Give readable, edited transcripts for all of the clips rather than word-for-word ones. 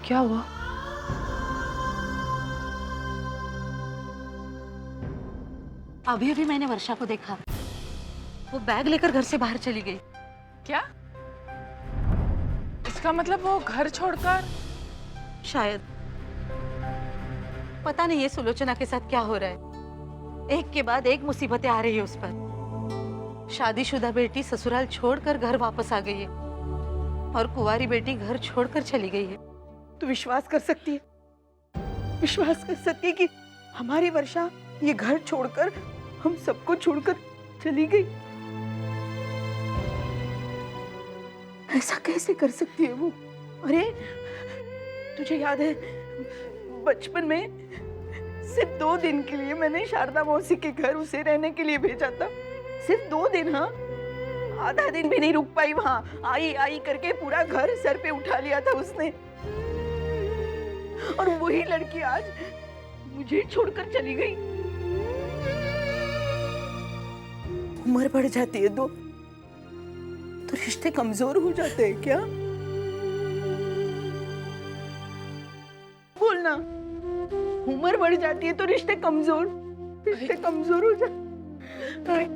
क्या हुआ? अभी अभी मैंने वर्षा को देखा, वो बैग लेकर घर से बाहर चली गई। क्या? इसका मतलब वो घर छोड़कर? शायद। पता नहीं ये सुलोचना के साथ क्या हो रहा है, एक के बाद एक मुसीबतें आ रही है उस पर। शादीशुदा बेटी ससुराल छोड़कर घर वापस आ गई है और कुंवारी बेटी घर छोड़कर चली गई है। तू विश्वास कर सकती है, विश्वास कर सकती है कि हमारी वर्षा ये घर छोड़कर, हम सबको छोड़कर चली गई? ऐसा कैसे कर सकती है वो? अरे तुझे याद है बचपन में सिर्फ 2 दिन के लिए मैंने शारदा मौसी के घर उसे रहने के लिए भेजा था। सिर्फ 2 दिन, हाँ, आधा दिन भी नहीं रुक पाई वहां। आई आई करके पूरा घर सर पे उठा लिया था उसने। और वही लड़की आज मुझे छोड़कर चली गई। उम्र बढ़ जाती है तो रिश्ते कमजोर हो जाते हैं क्या? बोलना, उम्र बढ़ जाती है तो रिश्ते कमजोर हो जाते हैं।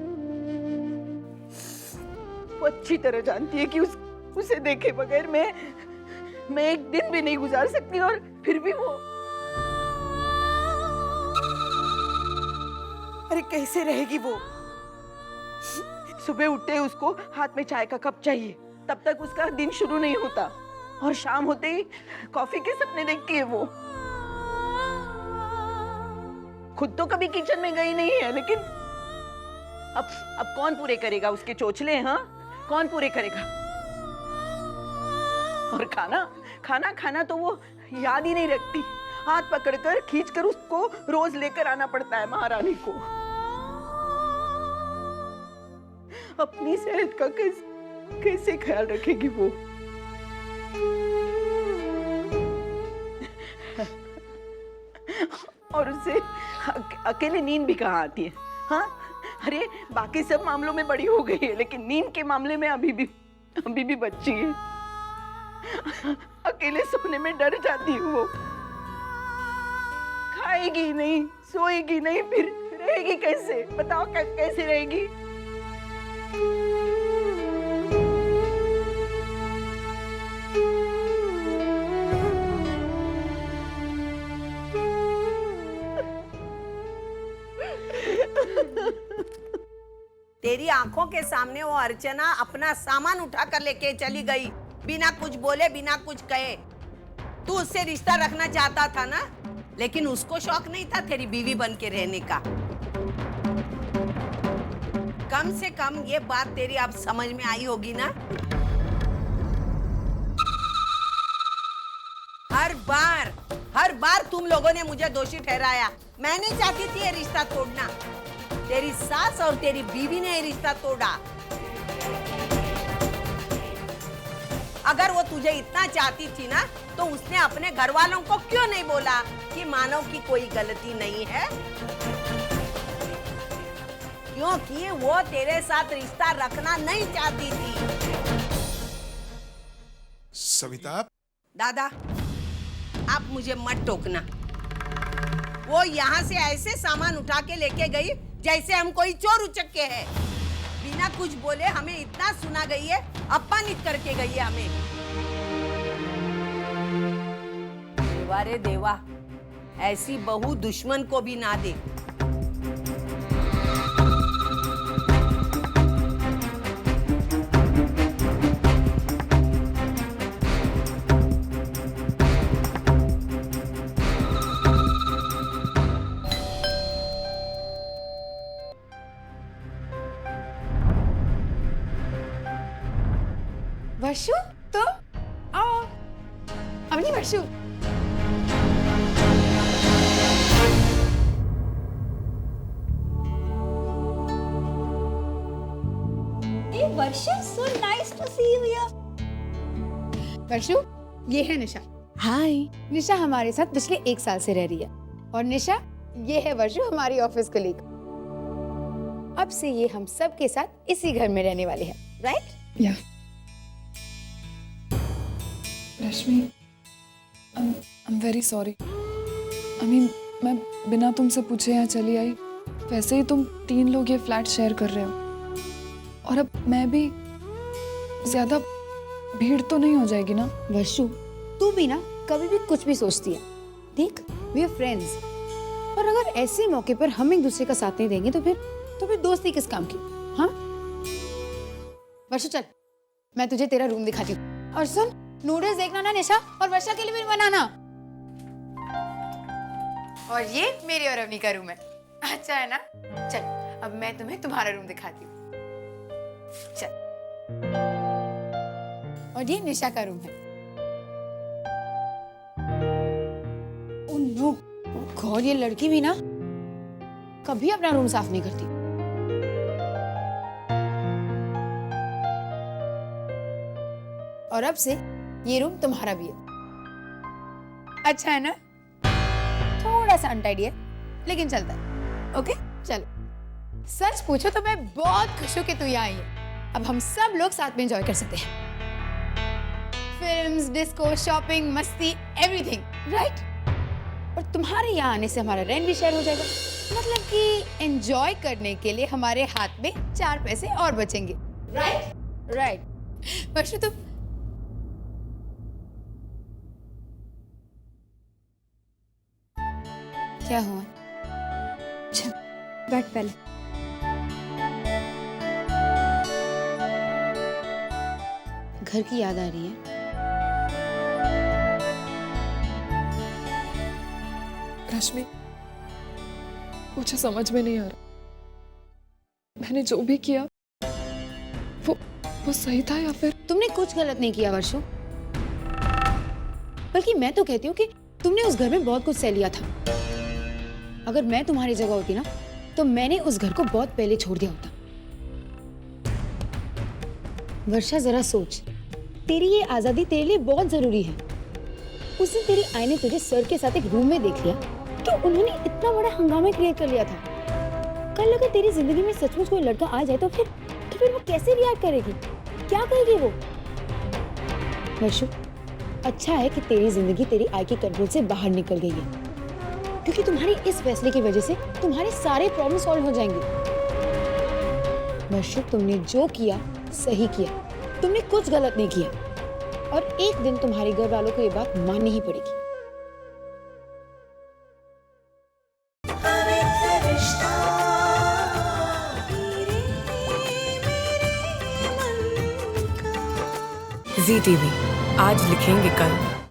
वो अच्छी तरह जानती है कि उसे देखे बगैर मैं एक दिन भी नहीं गुजार सकती, और फिर भी वो, अरे कैसे रहेगी वो? सुबह उठते ही उसको हाथ में चाय का कप चाहिए, तब तक उसका दिन शुरू नहीं होता, और शाम होते ही कॉफी के सपने देखती है वो। खुद तो कभी किचन में गई नहीं है, लेकिन अब कौन पूरे करेगा उसके चोचले? हाँ, कौन पूरे करेगा? और खाना तो वो याद ही नहीं रखती। हाथ पकड़कर खींचकर उसको रोज लेकर आना पड़ता है महारानी को। अपनी सेहत का कैसे ख्याल रखेगी वो? और उसे अकेले नींद भी कहाँ आती है? हाँ, अरे बाकी सब मामलों में बड़ी हो गई है, लेकिन नींद के मामले में अभी भी बच्ची है। अकेले सोने में डर जाती है वो। खाएगी नहीं, सोएगी नहीं, फिर रहेगी कैसे? बताओ कैसे रहेगी? तेरी आंखों के सामने वो अर्चना अपना सामान उठा कर लेके चली गई, बिना कुछ बोले, बिना कुछ कहे। तू उससे रिश्ता रखना चाहता था ना, लेकिन उसको शौक नहीं था तेरी बीवी बन के रहने का। कम से कम ये बात तेरी अब समझ में आई होगी ना? हर बार तुम लोगों ने मुझे दोषी ठहराया। मैं नहीं चाहती थी ये रिश्ता तोड़ना, तेरी सास और तेरी बीवी ने ये रिश्ता तोड़ा। अगर वो तुझे इतना चाहती थी ना, तो उसने अपने घर वालों को क्यों नहीं बोला कि मानव की कोई गलती नहीं है? क्योंकि वो तेरे साथ रिश्ता रखना नहीं चाहती थी। सविता, दादा, आप मुझे मत टोकना। वो यहाँ से ऐसे सामान उठा के लेके गई जैसे हम कोई चोर उचक्के हैं। बिना कुछ बोले हमें इतना सुना गई है, अपमानित करके गई है हमें। देवा रे देवा, ऐसी बहू दुश्मन को भी ना दे। वर्षु, तुम आओ। Avani, वर्षु। Hey Varsha, so nice to see you here. वर्षु, ये है निशा। हाय। निशा हमारे साथ पिछले 1 साल से रह रही है। और निशा, ये है वर्षु, हमारी ऑफिस कलीग। अब से ये हम सब के साथ इसी घर में रहने वाले हैं, राइट? या। रश्मि, I'm very sorry. I mean, मैं बिना तुमसे पूछे यहाँ चली आई। वैसे ही तुम 3 लोग ये फ्लैट शेयर कर रहे हो और अब मैं भी ज्यादा भीड़ तो नहीं हो जाएगी ना? वर्षु, तू भी ना कभी भी कुछ भी सोचती है। देख, वी आर फ्रेंड्स, और अगर ऐसे मौके पर हम एक दूसरे का साथ नहीं देंगे तो फिर दोस्ती किस काम की? हाँ वर्षु, चल मैं तुझे तेरा रूम दिखाती हूँ। और सुन, नूडल्स देखना ना निशा, और वर्षा के लिए भी बनाना। और ये मेरी और अवनी का रूम है। अच्छा है ना? चल अब मैं तुम्हें तुम्हारा रूम दिखाती हूँ। चल, और ये निशा का रूम है। ओह नो गॉड, ये लड़की भी ना कभी अपना रूम साफ नहीं करती। और अब से ये रूम तुम्हारा भी है। अच्छा है ना? थोड़ा सा अनटाइडी है लेकिन चलता है। ओके चलो, सच पूछो तो मैं बहुत खुश हूँ कि तू यहाँ आई है। अब हम सब लोग साथ में एंजॉय कर सकते हैं। फिल्म्स, डिस्को, शॉपिंग, मस्ती, एवरीथिंग, राइट? और तुम्हारे यहाँ आने से हमारा रेंट भी शेयर हो जाएगा। मतलब कि एंजॉय करने के लिए हमारे हाथ में 4 पैसे और बचेंगे, राइट? राइट। वर्षु, तुम क्या हुआ? चल बैठ पहले। घर की याद आ रही है? रश्मि, मुझे समझ में नहीं आ रहा मैंने जो भी किया वो सही था या फिर? तुमने कुछ गलत नहीं किया वर्षु, बल्कि मैं तो कहती हूँ कि तुमने उस घर में बहुत कुछ सह लिया था। अगर मैं तुम्हारी जगह होती ना तो मैंने उस घर को बहुत पहले छोड़ दिया होता। वर्षा, जरा सोच, तेरी ये आजादी तेरे लिए बहुत जरूरी है। उस दिन तेरी आई ने तुझे सर के साथ एक रूम में देख लिया तो उन्होंने इतना बड़ा हंगामा क्रिएट कर लिया था। कल अगर तेरी जिंदगी में सचमुच कोई लड़का आ जाए तो फिर वो कैसे रिएक्ट करेगी? क्या कहेगी वो? वर्षु, अच्छा है कि तेरी जिंदगी तेरी आई के कंट्रोल से बाहर निकल गई है, क्योंकि तुम्हारे इस फैसले की वजह से तुम्हारे सारे प्रॉब्लम सॉल्व हो जाएंगे। वर्षु, तुमने जो किया सही किया, तुमने कुछ गलत नहीं किया, और एक दिन तुम्हारे घर वालों को ये बात माननी ही पड़ेगी। ZTV, आज लिखेंगे कल।